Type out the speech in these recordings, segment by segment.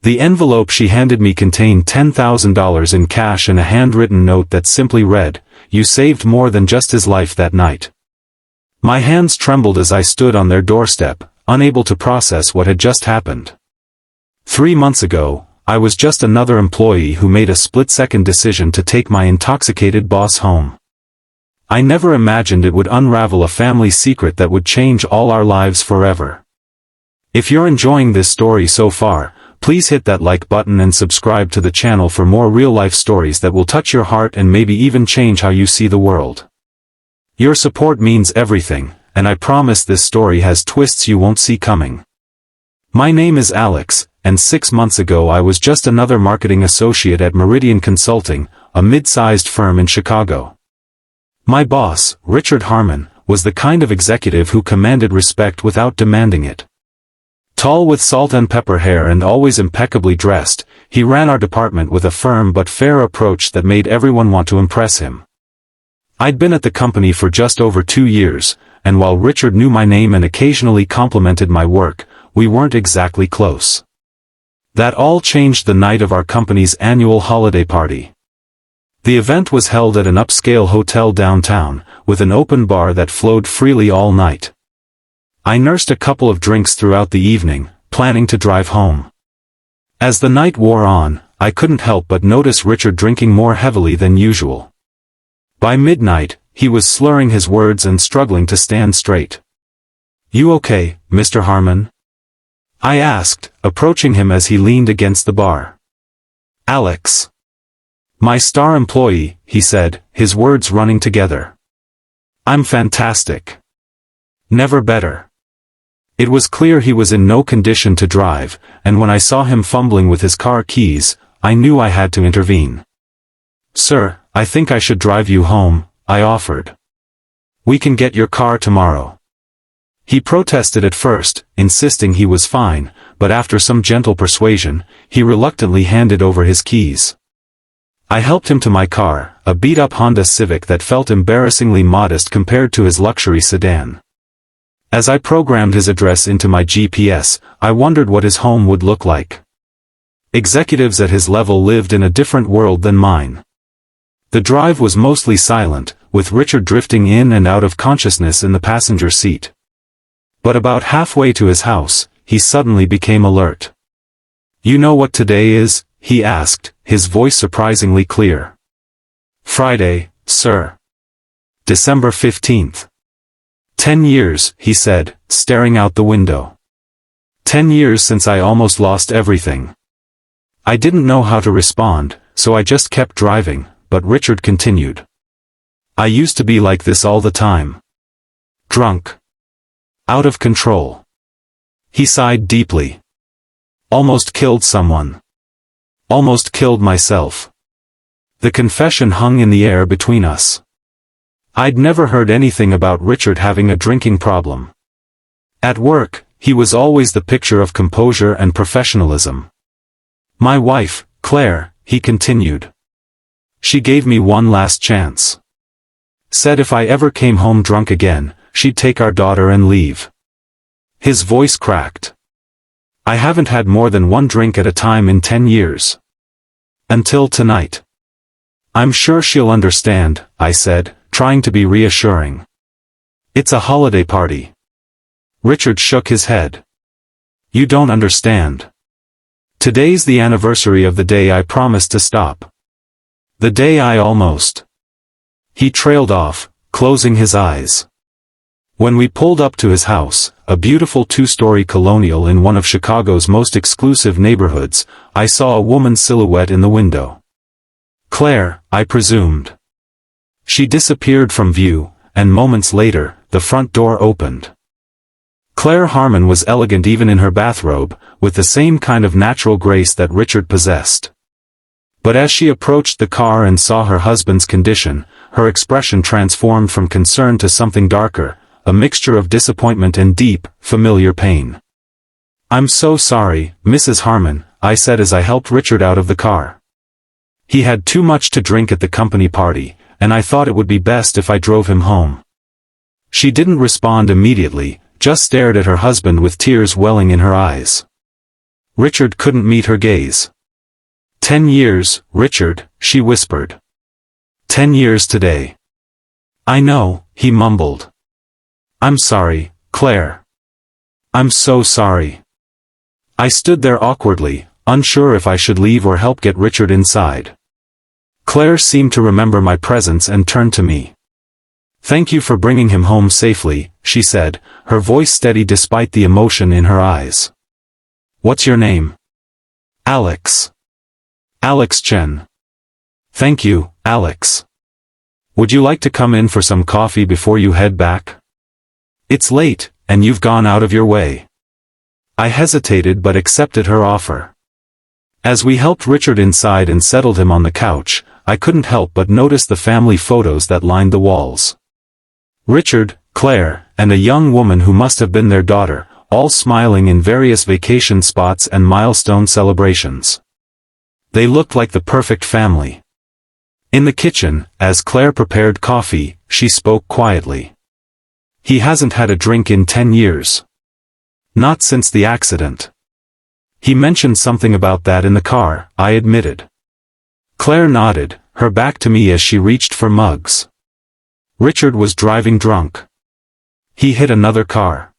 The envelope she handed me contained $10,000 in cash and a handwritten note that simply read, "You saved more than just his life that night." My hands trembled as I stood on their doorstep, unable to process what had just happened. 3 months ago, I was just another employee who made a split-second decision to take my intoxicated boss home. I never imagined it would unravel a family secret that would change all our lives forever. If you're enjoying this story so far, please hit that like button and subscribe to the channel for more real-life stories that will touch your heart and maybe even change how you see the world. Your support means everything, and I promise this story has twists you won't see coming. My name is Alex, and 6 months ago I was just another marketing associate at Meridian Consulting, a mid-sized firm in Chicago. My boss, Richard Harmon, was the kind of executive who commanded respect without demanding it. Tall with salt and pepper hair and always impeccably dressed, he ran our department with a firm but fair approach that made everyone want to impress him. I'd been at the company for just over 2 years, and while Richard knew my name and occasionally complimented my work, we weren't exactly close. That all changed the night of our company's annual holiday party. The event was held at an upscale hotel downtown, with an open bar that flowed freely all night. I nursed a couple of drinks throughout the evening, planning to drive home. As the night wore on, I couldn't help but notice Richard drinking more heavily than usual. By midnight, he was slurring his words and struggling to stand straight. "You okay, Mr. Harmon?" I asked, approaching him as he leaned against the bar. "Alex. My star employee," he said, his words running together. "I'm fantastic. Never better." It was clear he was in no condition to drive, and when I saw him fumbling with his car keys, I knew I had to intervene. "Sir, I think I should drive you home," I offered. "We can get your car tomorrow." He protested at first, insisting he was fine, but after some gentle persuasion, he reluctantly handed over his keys. I helped him to my car, a beat-up Honda Civic that felt embarrassingly modest compared to his luxury sedan. As I programmed his address into my GPS, I wondered what his home would look like. Executives at his level lived in a different world than mine. The drive was mostly silent, with Richard drifting in and out of consciousness in the passenger seat. But about halfway to his house, he suddenly became alert. "You know what today is?" he asked, his voice surprisingly clear. "Friday, sir. December 15th. 10 years, he said, staring out the window. 10 years since I almost lost everything. I didn't know how to respond, so I just kept driving, but Richard continued. I used to be like this all the time. Drunk. Out of control. He sighed deeply. Almost killed someone. Almost killed myself. The confession hung in the air between us. I'd never heard anything about Richard having a drinking problem. At work, he was always the picture of composure and professionalism. My wife, Claire, he continued. She gave me one last chance. Said if I ever came home drunk again, she'd take our daughter and leave. His voice cracked. I haven't had more than one drink at a time in 10 years. Until tonight. I'm sure she'll understand, I said, trying to be reassuring. It's a holiday party. Richard shook his head. You don't understand. Today's the anniversary of the day I promised to stop. The day I almost. He trailed off, closing his eyes. When we pulled up to his house, a beautiful two-story colonial in one of Chicago's most exclusive neighborhoods, I saw a woman's silhouette in the window. Claire, I presumed. She disappeared from view, and moments later, the front door opened. Claire Harmon was elegant even in her bathrobe, with the same kind of natural grace that Richard possessed. But as she approached the car and saw her husband's condition, her expression transformed from concern to something darker, a mixture of disappointment and deep, familiar pain. I'm so sorry, Mrs. Harmon, I said as I helped Richard out of the car. He had too much to drink at the company party, and I thought it would be best if I drove him home. She didn't respond immediately, just stared at her husband with tears welling in her eyes. Richard couldn't meet her gaze. 10 years, Richard, she whispered. 10 years today. I know, he mumbled. I'm sorry, Claire. I'm so sorry. I stood there awkwardly, unsure if I should leave or help get Richard inside. Claire seemed to remember my presence and turned to me. Thank you for bringing him home safely, she said, her voice steady despite the emotion in her eyes. What's your name? Alex. Alex Chen. Thank you, Alex. Would you like to come in for some coffee before you head back? It's late, and you've gone out of your way. I hesitated but accepted her offer. As we helped Richard inside and settled him on the couch, I couldn't help but notice the family photos that lined the walls. Richard, Claire, and a young woman who must have been their daughter, all smiling in various vacation spots and milestone celebrations. They looked like the perfect family. In the kitchen, as Claire prepared coffee, she spoke quietly. He hasn't had a drink in 10 years. Not since the accident. He mentioned something about that in the car, I admitted. Claire nodded, her back to me as she reached for mugs. Richard was driving drunk. He hit another car.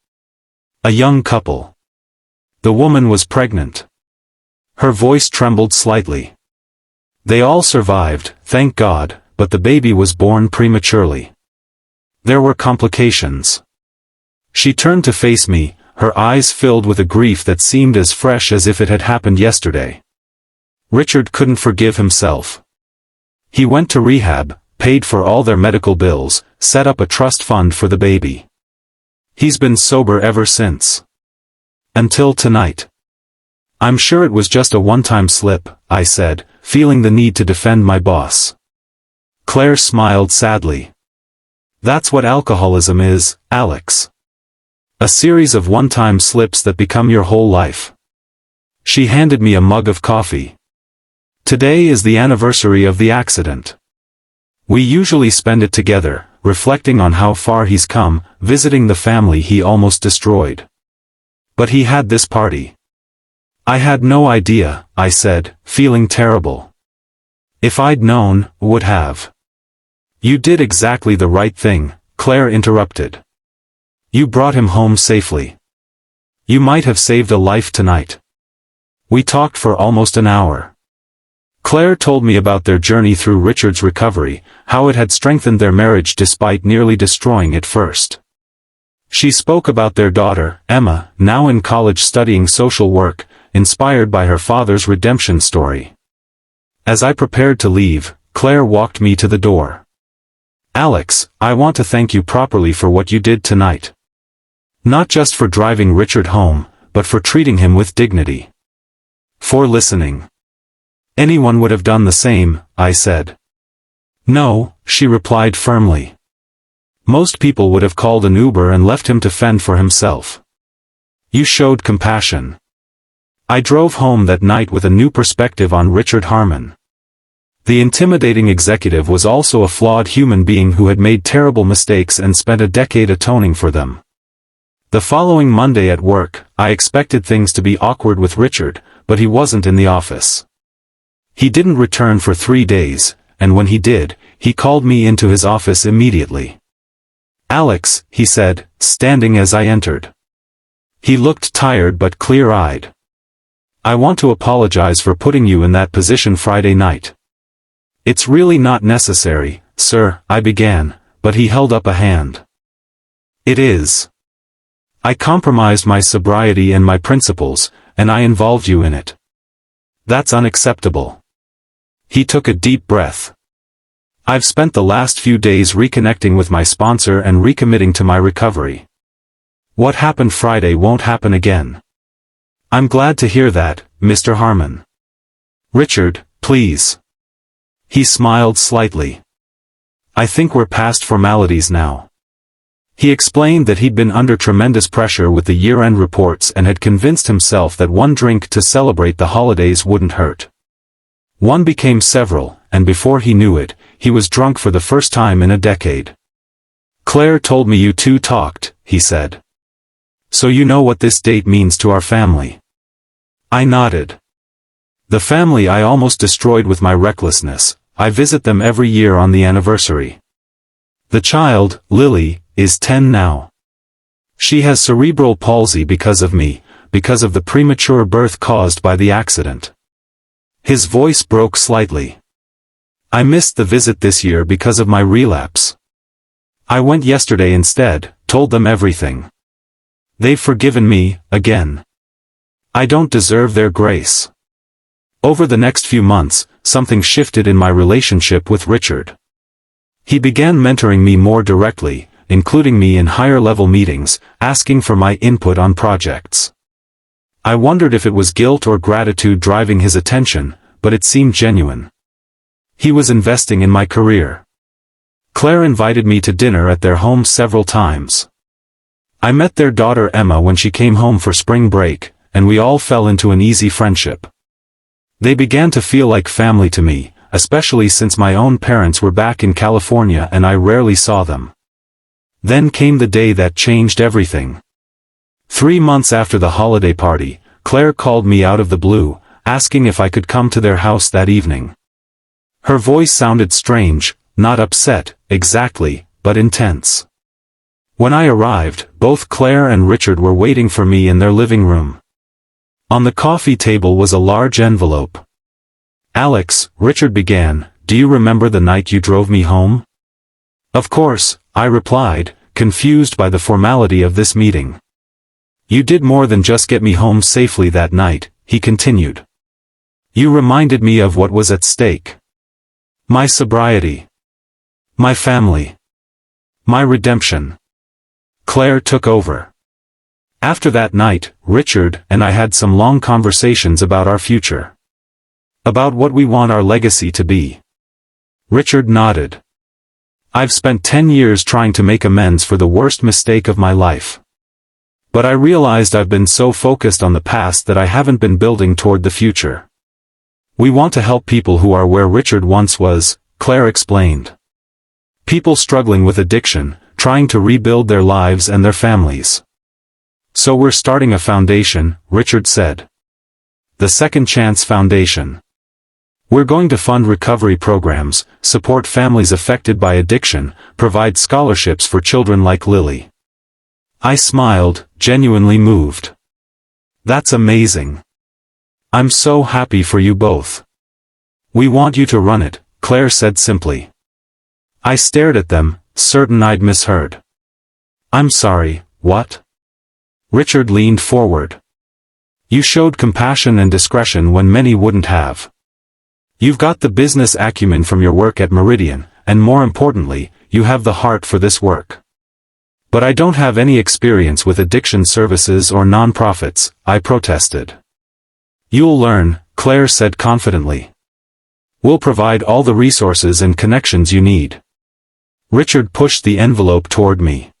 A young couple. The woman was pregnant. Her voice trembled slightly. They all survived, thank God, but the baby was born prematurely. There were complications. She turned to face me, her eyes filled with a grief that seemed as fresh as if it had happened yesterday. Richard couldn't forgive himself. He went to rehab, paid for all their medical bills, set up a trust fund for the baby. He's been sober ever since. Until tonight. I'm sure it was just a one-time slip, I said, feeling the need to defend my boss. Claire smiled sadly. That's what alcoholism is, Alex. A series of one-time slips that become your whole life. She handed me a mug of coffee. Today is the anniversary of the accident. We usually spend it together, reflecting on how far he's come, visiting the family he almost destroyed. But he had this party. I had no idea, I said, feeling terrible. If I'd known, would have. You did exactly the right thing, Claire interrupted. You brought him home safely. You might have saved a life tonight. We talked for almost an hour. Claire told me about their journey through Richard's recovery, how it had strengthened their marriage despite nearly destroying it first. She spoke about their daughter, Emma, now in college studying social work, inspired by her father's redemption story. As I prepared to leave, Claire walked me to the door. Alex, I want to thank you properly for what you did tonight. Not just for driving Richard home, but for treating him with dignity. For listening. Anyone would have done the same, I said. No, she replied firmly. Most people would have called an Uber and left him to fend for himself. You showed compassion. I drove home that night with a new perspective on Richard Harmon. The intimidating executive was also a flawed human being who had made terrible mistakes and spent a decade atoning for them. The following Monday at work, I expected things to be awkward with Richard, but he wasn't in the office. He didn't return for 3 days, and when he did, he called me into his office immediately. Alex, he said, standing as I entered. He looked tired but clear-eyed. I want to apologize for putting you in that position Friday night. It's really not necessary, sir, I began, but he held up a hand. It is. I compromised my sobriety and my principles, and I involved you in it. That's unacceptable. He took a deep breath. I've spent the last few days reconnecting with my sponsor and recommitting to my recovery. What happened Friday won't happen again. I'm glad to hear that, Mr. Harmon. Richard, please. He smiled slightly. I think we're past formalities now. He explained that he'd been under tremendous pressure with the year-end reports and had convinced himself that one drink to celebrate the holidays wouldn't hurt. One became several, and before he knew it, he was drunk for the first time in a decade. Claire told me you two talked, he said. So you know what this date means to our family. I nodded. The family I almost destroyed with my recklessness, I visit them every year on the anniversary. The child, Lily, is 10 now. She has cerebral palsy because of me, because of the premature birth caused by the accident. His voice broke slightly. I missed the visit this year because of my relapse. I went yesterday instead, told them everything. They've forgiven me, again. I don't deserve their grace. Over the next few months, something shifted in my relationship with Richard. He began mentoring me more directly, including me in higher-level meetings, asking for my input on projects. I wondered if it was guilt or gratitude driving his attention, but it seemed genuine. He was investing in my career. Claire invited me to dinner at their home several times. I met their daughter Emma when she came home for spring break, and we all fell into an easy friendship. They began to feel like family to me, especially since my own parents were back in California and I rarely saw them. Then came the day that changed everything. 3 months after the holiday party, Claire called me out of the blue, asking if I could come to their house that evening. Her voice sounded strange, not upset, exactly, but intense. When I arrived, both Claire and Richard were waiting for me in their living room. On the coffee table was a large envelope. "Alex," Richard began, "do you remember the night you drove me home?" "Of course," I replied, confused by the formality of this meeting. "You did more than just get me home safely that night," he continued. "You reminded me of what was at stake. My sobriety. My family. My redemption." Claire took over. After that night, Richard and I had some long conversations about our future. About what we want our legacy to be. Richard nodded. "I've spent 10 years trying to make amends for the worst mistake of my life. But I realized I've been so focused on the past that I haven't been building toward the future. We want to help people who are where Richard once was," Claire explained. "People struggling with addiction, trying to rebuild their lives and their families. So we're starting a foundation," Richard said. "The Second Chance Foundation. We're going to fund recovery programs, support families affected by addiction, provide scholarships for children like Lily." I smiled, genuinely moved. "That's amazing. I'm so happy for you both." "We want you to run it," Claire said simply. I stared at them, certain I'd misheard. "I'm sorry, what?" Richard leaned forward. "You showed compassion and discretion when many wouldn't have. You've got the business acumen from your work at Meridian, and more importantly, you have the heart for this work." "But I don't have any experience with addiction services or nonprofits," I protested. "You'll learn," Claire said confidently. "We'll provide all the resources and connections you need." Richard pushed the envelope toward me.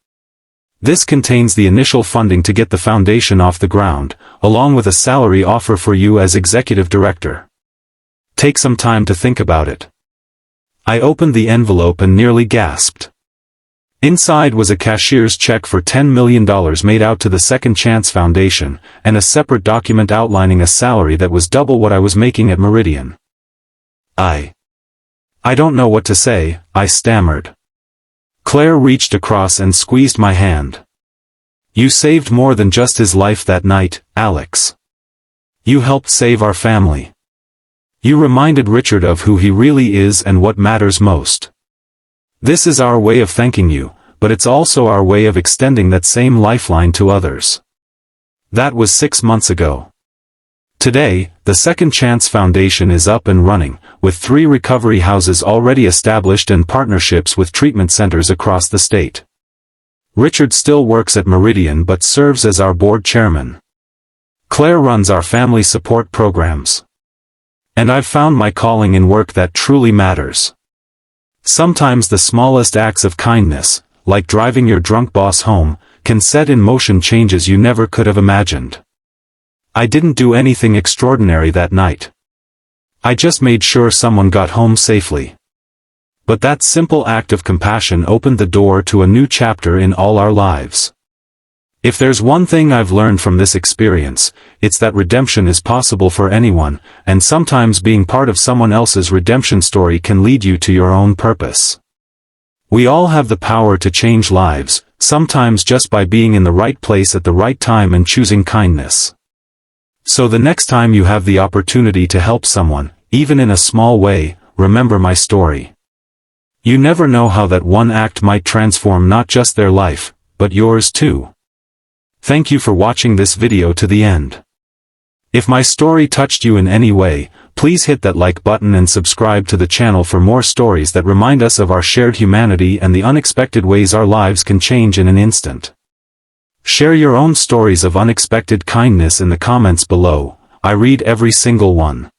"This contains the initial funding to get the foundation off the ground, along with a salary offer for you as executive director. Take some time to think about it." I opened the envelope and nearly gasped. Inside was a cashier's check for $10 million made out to the Second Chance Foundation, and a separate document outlining a salary that was double what I was making at Meridian. I don't know what to say," I stammered. Claire reached across and squeezed my hand. "You saved more than just his life that night, Alex. You helped save our family. You reminded Richard of who he really is and what matters most. This is our way of thanking you, but it's also our way of extending that same lifeline to others." That was 6 months ago. Today, the Second Chance Foundation is up and running, with 3 recovery houses already established and partnerships with treatment centers across the state. Richard still works at Meridian but serves as our board chairman. Claire runs our family support programs. And I've found my calling in work that truly matters. Sometimes the smallest acts of kindness, like driving your drunk boss home, can set in motion changes you never could have imagined. I didn't do anything extraordinary that night. I just made sure someone got home safely. But that simple act of compassion opened the door to a new chapter in all our lives. If there's one thing I've learned from this experience, it's that redemption is possible for anyone, and sometimes being part of someone else's redemption story can lead you to your own purpose. We all have the power to change lives, sometimes just by being in the right place at the right time and choosing kindness. So the next time you have the opportunity to help someone, even in a small way, remember my story. You never know how that one act might transform not just their life, but yours too. Thank you for watching this video to the end. If my story touched you in any way, please hit that like button and subscribe to the channel for more stories that remind us of our shared humanity and the unexpected ways our lives can change in an instant. Share your own stories of unexpected kindness in the comments below. I read every single one.